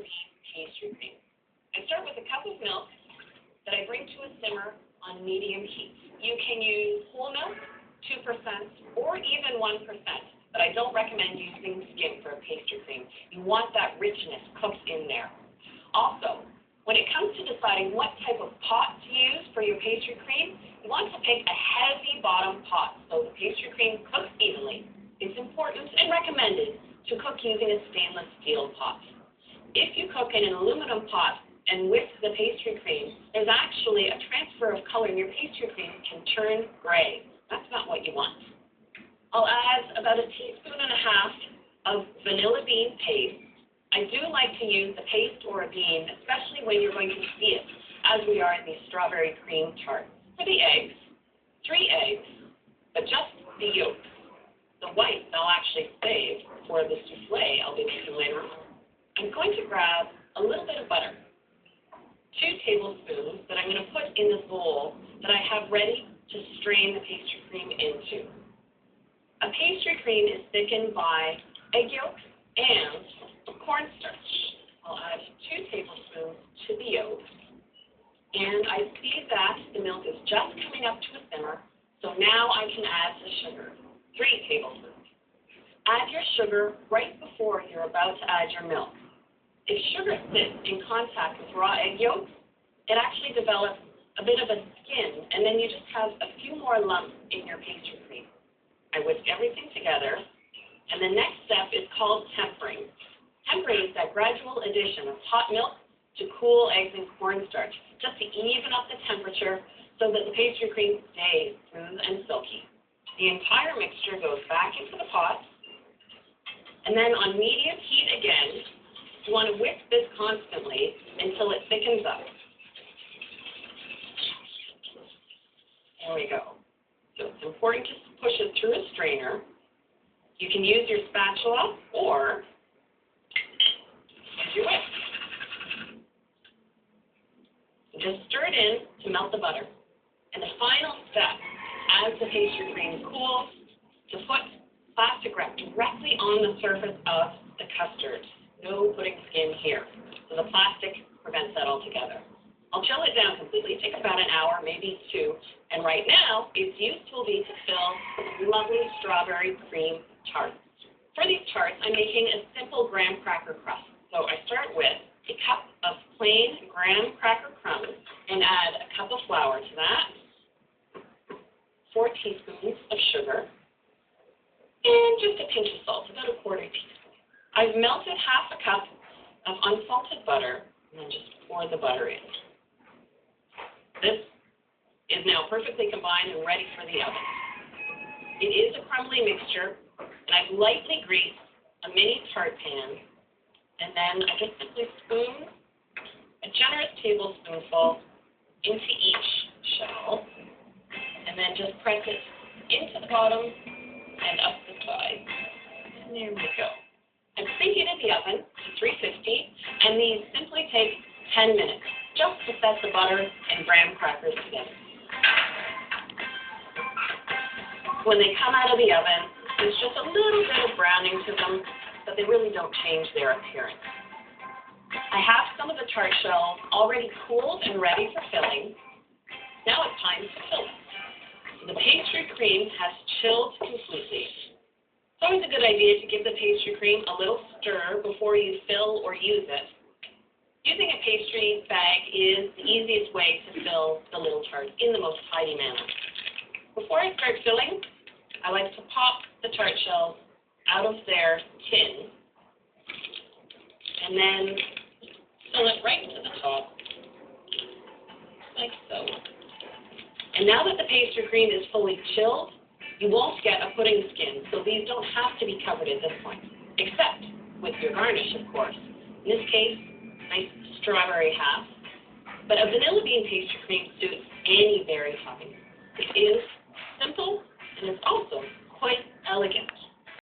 vanilla bean pastry cream. I start with a cup of milk that I bring to a simmer on medium heat. You can use whole milk, 2%, or even 1%, but I don't recommend using skim for a pastry cream. You want that richness cooked in there. Also, when it comes to deciding what type of pot to use for your pastry cream, you want to pick a heavy bottom pot so the pastry cream cooks evenly. It's important and recommended to cook using a stainless steel pot. If you cook in an aluminum pot and whisk the pastry cream, there's actually a transfer of color and your pastry cream can turn gray. That's not what you want. I'll add about 1.5 teaspoons of vanilla bean paste. I do like to use the paste or a bean, especially when you're going to see it, as we are in the strawberry cream tart. For the eggs, 3 eggs, but just the yolks. The whites I'll actually save for the souffle I'll be making later on. I'm going to grab a little bit of butter, 2 tablespoons that I'm going to put in this bowl that I have ready to strain the pastry cream into. A pastry cream is thickened by egg yolks and cornstarch. I'll add 2 tablespoons to the yolks, and I see that the milk is just coming up to a simmer, so now I can add the sugar, 3 tablespoons. Add your sugar right before you're about to add your milk. If sugar sits in contact with raw egg yolks, it actually develops a bit of a skin, and then you just have a few more lumps in your pastry cream. I whisk everything together, and the next step is called tempering. Tempering is that gradual addition of hot milk to cool eggs and cornstarch, just to even up the temperature so that the pastry cream stays smooth and silky. The entire mixture goes back into the pot, and then on medium heat again, you want to whisk this constantly until it thickens up. There we go. So it's important to push it through a strainer. You can use your spatula or use your whisk. Just stir it in to melt the butter. And the final step, as the pastry cream cools, to put plastic wrap directly on the surface of the custard. No putting skin here. So the plastic prevents that altogether. I'll chill it down completely. It takes about an hour, maybe 2. And right now, its use will be to fill lovely strawberry cream tarts. For these tarts, I'm making a simple graham cracker crust. So I start with a cup of plain graham cracker crumbs and add a cup of flour to that, 4 teaspoons of sugar, and just a pinch of salt, about 1/4 teaspoon. I've melted half a cup of unsalted butter and then just pour the butter in. This is now perfectly combined and ready for the oven. It is a crumbly mixture, and I've lightly greased a mini tart pan, and then I just simply spoon a generous tablespoonful into each shell, and then just press it into the bottom and up the side. And there we go. I'm preheated the oven to 350, and these simply take 10 minutes just to set the butter and graham crackers together. When they come out of the oven, there's just a little bit of browning to them, but they really don't change their appearance. I have some of the tart shells already cooled and ready for filling. Now it's time to fill them. The pastry cream has chilled completely. It's always a good idea to give the pastry cream a little stir before you fill or use it. Using a pastry bag is the easiest way to fill the little tart in the most tidy manner. Before I start filling, I like to pop the tart shells out of their tin and then fill it right to the top, like so. And now that the pastry cream is fully chilled, you won't get a pudding skin, so these don't have to be covered at this point, except with your garnish, of course. In this case, nice strawberry half, but a vanilla bean pastry cream suits any berry topping. It is simple, and it's also quite elegant.